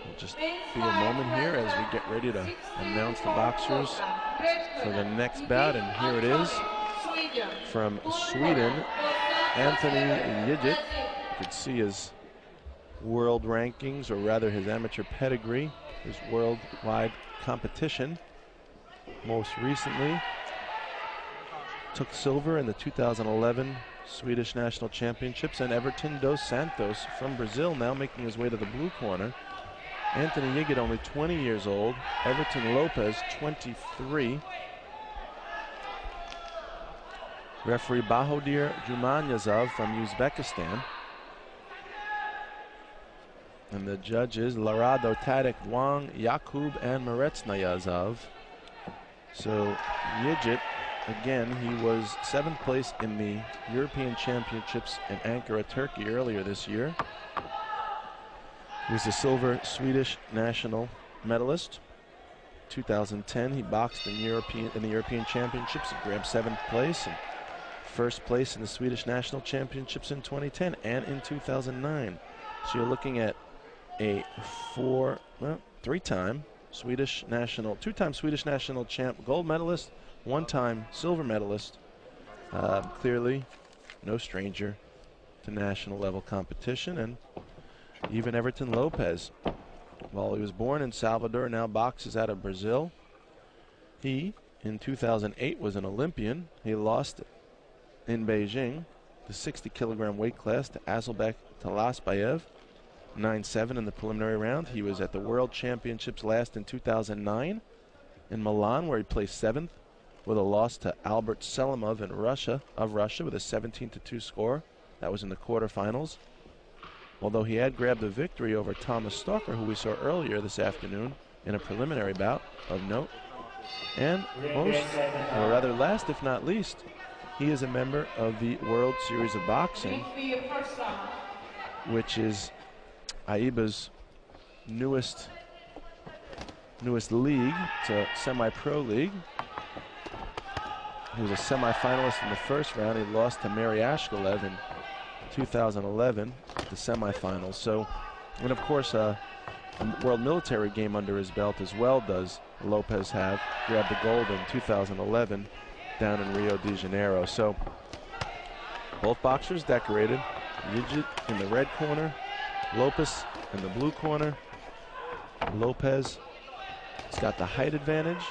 We'll just be a moment here as we get ready to announce the boxers for the next bout, and here it is from Sweden, Anthony Yigit. You can see his world rankings, or rather his amateur pedigree, his worldwide competition. Most recently took silver in the 2011 Swedish National Championships, and Everton dos Santos from Brazil now making his way to the blue corner. Anthony Yigit only 20 years old, Everton Lopez 23. Referee Bahodir Jumanyazov from Uzbekistan. And the judges Larado Tadek Wang, Yakub, and Maretsnayazov. So Yigit, again, he was 7th place in the European Championships in Ankara, Turkey earlier this year. He was a silver Swedish national medalist. 2010, he boxed in the European Championships and grabbed 7th place, and 1st place in the Swedish National Championships in 2010 and in 2009. So you're looking at a two-time Swedish national champ, gold medalist, 1-time silver medalist. Clearly no stranger to national level competition. And even Everton Lopez, while he was born in Salvador, now boxes out of Brazil. He, in 2008, was an Olympian. He lost in Beijing the 60-kilogram weight class to Azalbek Talasbayev, 9-7 in the preliminary round. He was at the World Championships last in 2009 in Milan, where he placed 7th with a loss to Albert Selimov of Russia with a 17-2 score. That was in the quarterfinals. Although he had grabbed a victory over Thomas Stalker, who we saw earlier this afternoon in a preliminary bout of note. And last if not least, he is a member of the World Series of Boxing, which is AIBA's newest league. It's a semi-pro league. He was a semifinalist in the 1st round. He lost to Mary Ashkalev in 2011 at the semifinals. So, and of course, a world military game under his belt as well does Lopez have. Grabbed the gold in 2011 down in Rio de Janeiro. So both boxers decorated. Yigit in the red corner, Lopez in the blue corner. Lopez has got the height advantage.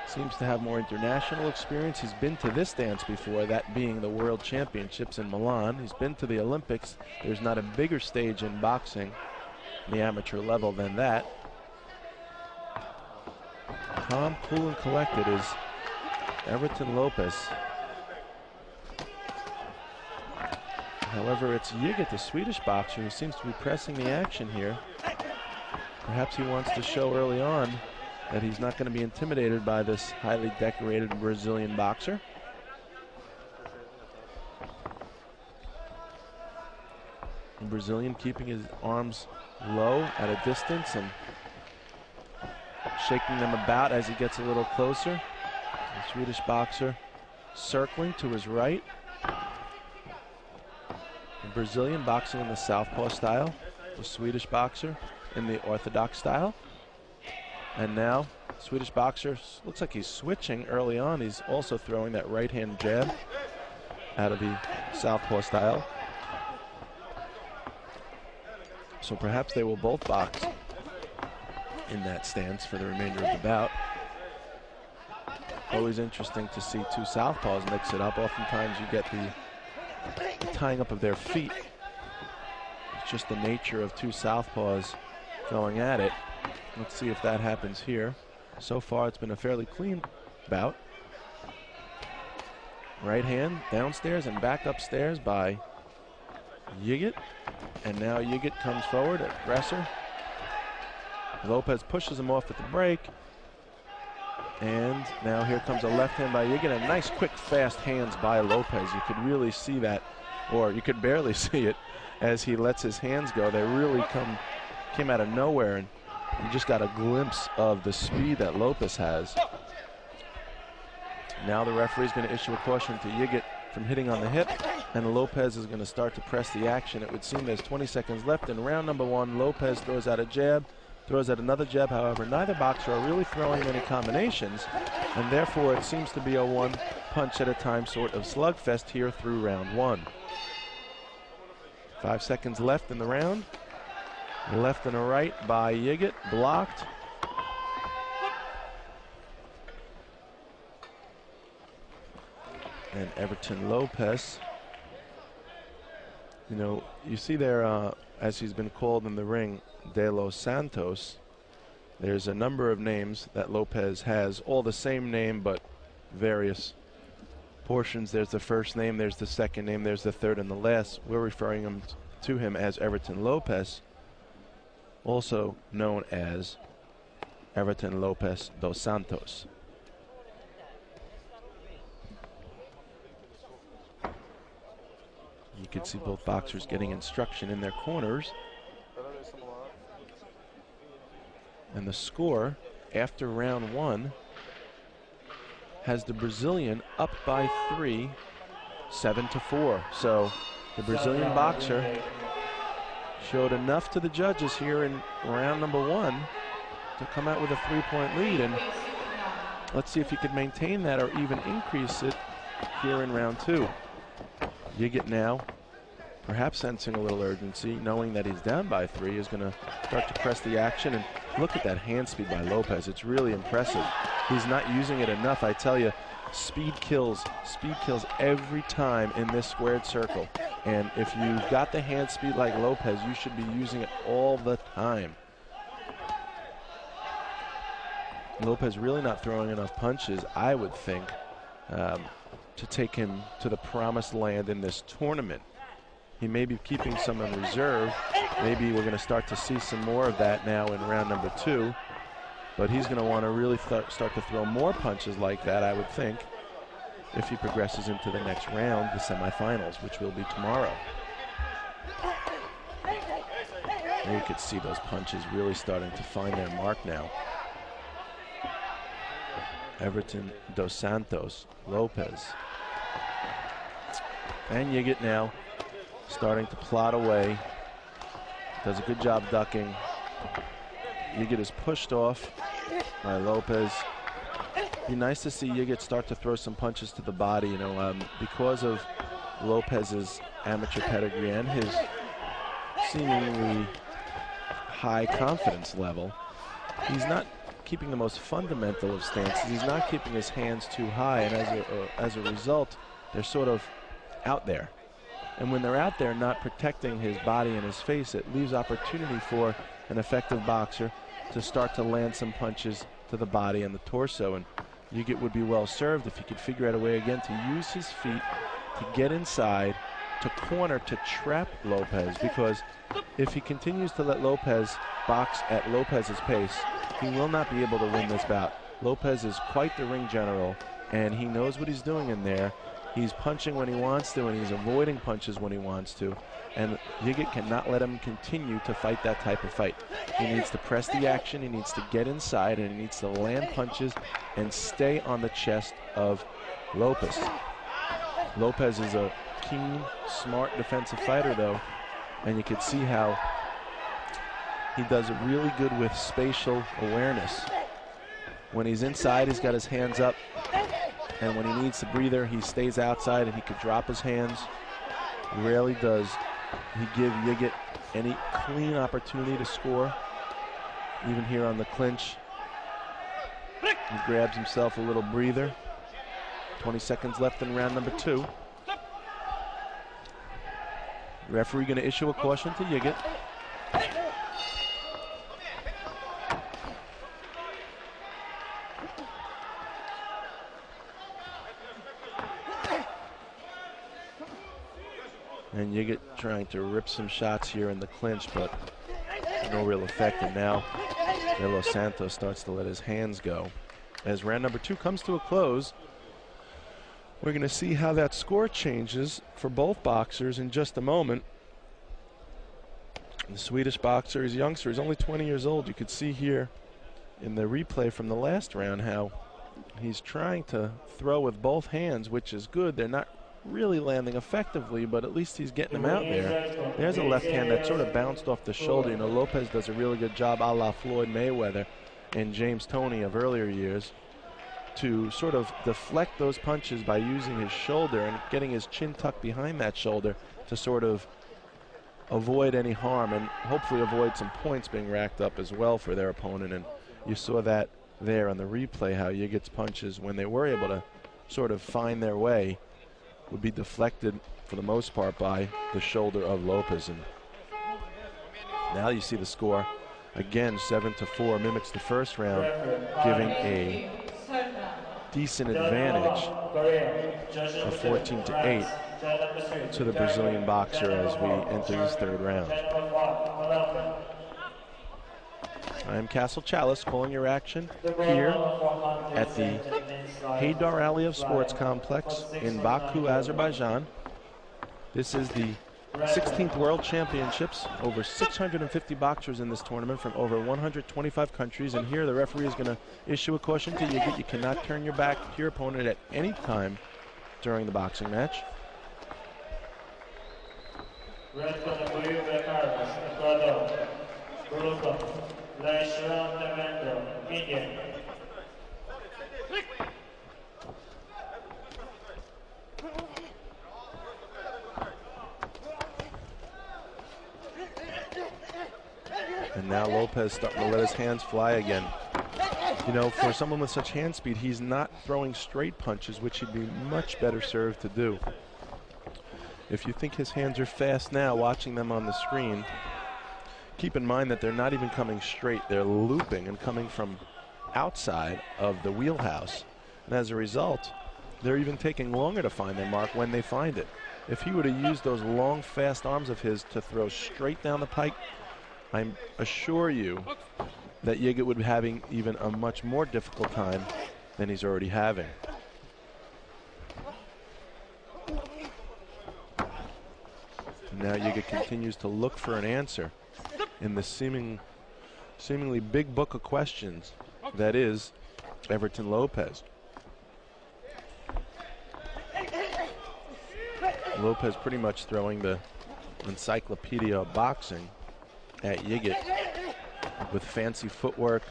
Seems to have more international experience. He's been to this dance before, that being the World Championships in Milan. He's been to the Olympics. There's not a bigger stage in boxing, the amateur level, than that. Calm, cool, and collected is Everton Lopez. However, it's Yigit, the Swedish boxer, who seems to be pressing the action here. Perhaps he wants to show early on that he's not going to be intimidated by this highly decorated Brazilian boxer. The Brazilian keeping his arms low at a distance and shaking them about as he gets a little closer. The Swedish boxer circling to his right. The Brazilian boxing in the southpaw style. The Swedish boxer in the orthodox style. And now, Swedish boxer looks like he's switching early on. He's also throwing that right-hand jab out of the southpaw style. So perhaps they will both box in that stance for the remainder of the bout. Always interesting to see two southpaws mix it up. Oftentimes you get the tying up of their feet. It's just the nature of two southpaws going at it. Let's see if that happens here. So far, it's been a fairly clean bout. Right hand downstairs and back upstairs by Yigit. And now Yigit comes forward, aggressor. Lopez pushes him off at the break. And now here comes a left hand by Yigit. And nice, quick, fast hands by Lopez. You could really see that, or you could barely see it as he lets his hands go. They really came out of nowhere, and you just got a glimpse of the speed that Lopez has. Now the referee's going to issue a caution to Yigit from hitting on the hip. And Lopez is going to start to press the action. It would seem there's 20 seconds left in round number 1. Lopez throws out a jab, throws out another jab. However, neither boxer are really throwing many combinations, and therefore it seems to be a one punch at a time sort of slugfest here through round 1. 5 seconds left in the round. Left and a right by Yigit, blocked. And Everton Lopez, you know, you see there, as he's been called in the ring, De Los Santos. There's a number of names that Lopez has, all the same name but various portions. There's the first name, there's the second name, there's the third and the last. We're referring to him as Everton Lopez, also known as Everton Lopez dos Santos. You can see both boxers getting instruction in their corners. And the score after round 1 has the Brazilian up by 3, 7-4. So the Brazilian boxer showed enough to the judges here in round number 1 to come out with a 3-point lead. And let's see if he could maintain that or even increase it here in round 2. Yigit now, perhaps sensing a little urgency, knowing that he's down by 3, is going to start to press the action. And look at that hand speed by Lopez. It's really impressive. He's not using it enough. I tell you, speed kills every time in this squared circle. And if you've got the hand speed like Lopez, you should be using it all the time. Lopez really not throwing enough punches, I would think, to take him to the promised land in this tournament. He may be keeping some in reserve. Maybe we're going to start to see some more of that now in round number 2. But he's going to want to really start to throw more punches like that, I would think, if he progresses into the next round, the semifinals, which will be tomorrow. And you could see those punches really starting to find their mark now. Everton dos Santos, Lopez. And Yigit now starting to plot away. Does a good job ducking. Yigit is pushed off by Lopez. Be nice to see Yigit start to throw some punches to the body, you know, because of Lopez's amateur pedigree and his seemingly high confidence level. He's not keeping the most fundamental of stances. He's not keeping his hands too high, and as a result, they're sort of out there. And when they're out there not protecting his body and his face, it leaves opportunity for an effective boxer to start to land some punches to the body and the torso. And Yigit would be well served if he could figure out a way again to use his feet to get inside, to corner, to trap Lopez, because if he continues to let Lopez box at Lopez's pace, he will not be able to win this bout. Lopez is quite the ring general, and he knows what he's doing in there. He's punching when he wants to, and he's avoiding punches when he wants to. And Yigit cannot let him continue to fight that type of fight. He needs to press the action, he needs to get inside, and he needs to land punches and stay on the chest of Lopez. Lopez is a keen, smart defensive fighter, though, and you can see how he does it really good with spatial awareness. When he's inside, he's got his hands up, and when he needs the breather, he stays outside and he could drop his hands. Rarely does he give Yigit any clean opportunity to score. Even here on the clinch, he grabs himself a little breather. 20 seconds left in round number 2. Referee going to issue a caution to Yigit. And Yigit trying to rip some shots here in the clinch, but no real effect. And now De Los Santos starts to let his hands go. As round number 2 comes to a close, we're going to see how that score changes for both boxers in just a moment. The Swedish boxer is youngster. He's only 20 years old. You could see here in the replay from the last round how he's trying to throw with both hands, which is good. They're not really landing effectively, but at least he's getting him out there. There's a left hand that sort of bounced off the shoulder. You know, Lopez does a really good job, a la Floyd Mayweather and James Toney of earlier years, to sort of deflect those punches by using his shoulder and getting his chin tucked behind that shoulder to sort of avoid any harm and hopefully avoid some points being racked up as well for their opponent. And you saw that there on the replay, how Yigit's punches, when they were able to sort of find their way, would be deflected for the most part by the shoulder of Lopez. And now you see the score again, 7-4, mimics the first round, giving a decent advantage of 14-8 to the Brazilian boxer as we enter this third round. I am Castle Chalice calling your action here at the Haydar Aliyev Sports Complex in Baku, Azerbaijan. This is the 16th World Championships. Over 650 boxers in this tournament from over 125 countries. And here the referee is going to issue a caution to Yigit. You cannot turn your back to your opponent at any time during the boxing match. And now Lopez starting to let his hands fly again. You know, for someone with such hand speed, he's not throwing straight punches, which he'd be much better served to do. If you think his hands are fast now, watching them on the screen, keep in mind that they're not even coming straight. They're looping and coming from outside of the wheelhouse. And as a result, they're even taking longer to find their mark when they find it. If he would have used those long, fast arms of his to throw straight down the pike, I assure you that Yigit would be having even a much more difficult time than he's already having. Now Yigit continues to look for an answer in the seemingly big book of questions that is Everton Lopez. Lopez pretty much throwing the encyclopedia of boxing at Yigit with fancy footwork,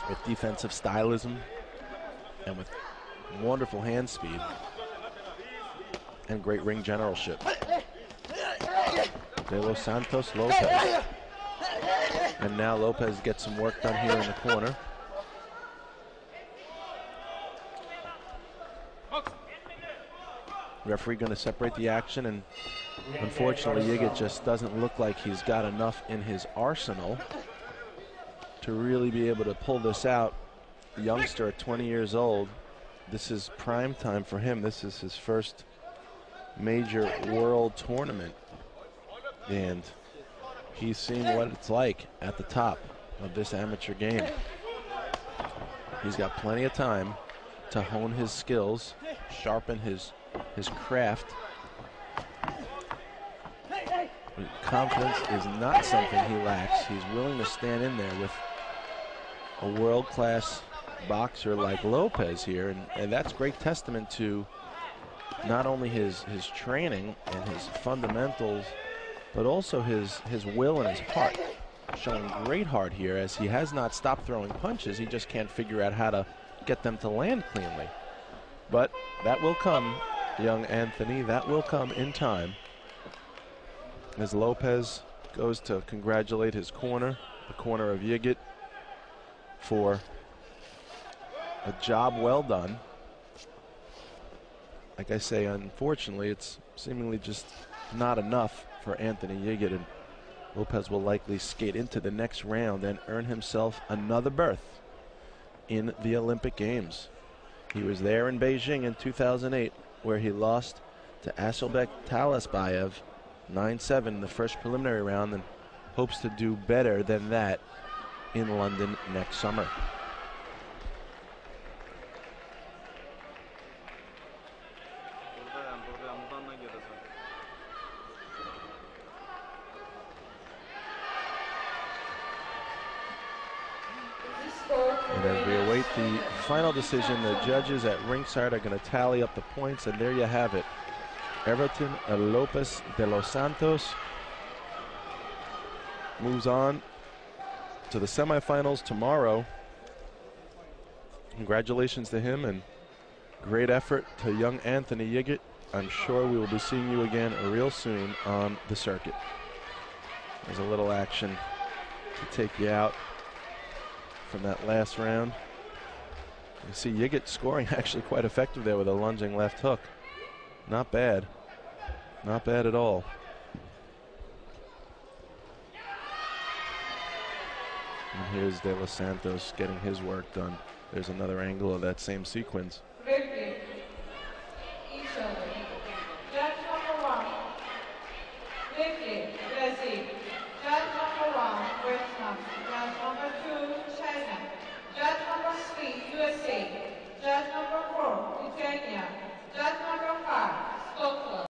with defensive stylism, and with wonderful hand speed and great ring generalship. De Los Santos Lopez. And now Lopez gets some work done here in the corner. Referee going to separate the action, and unfortunately Yigit just doesn't look like he's got enough in his arsenal to really be able to pull this out. The youngster at 20 years old, this is prime time for him. This is his first major world tournament, and he's seeing what it's like at the top of this amateur game. He's got plenty of time to hone his skills, sharpen his craft. Confidence is not something he lacks. He's willing to stand in there with a world-class boxer like Lopez here, and that's great testament to not only his training and his fundamentals, but also his will and his heart. Showing great heart here, as he has not stopped throwing punches. He just can't figure out how to get them to land cleanly. But that will come, young Anthony, that will come in time, as Lopez goes to congratulate his corner, the corner of Yigit, for a job well done. Like I say, unfortunately, it's seemingly just not enough for Anthony Yigit, and Lopez will likely skate into the next round and earn himself another berth in the Olympic Games. He was there in Beijing in 2008, where he lost to Asylbek Talasbayev 9-7 in the first preliminary round, and hopes to do better than that in London next summer. And as we await the final decision, the judges at ringside are going to tally up the points, and there you have it. Everton Lopez de los Santos moves on to the semifinals tomorrow. Congratulations to him and great effort to young Anthony Yigit. I'm sure we will be seeing you again real soon on the circuit. There's a little action to take you out from that last round. You see Yigit scoring actually quite effective there with a lunging left hook. Not bad. Not bad at all. And here's De Los Santos getting his work done. There's another angle of that same sequence.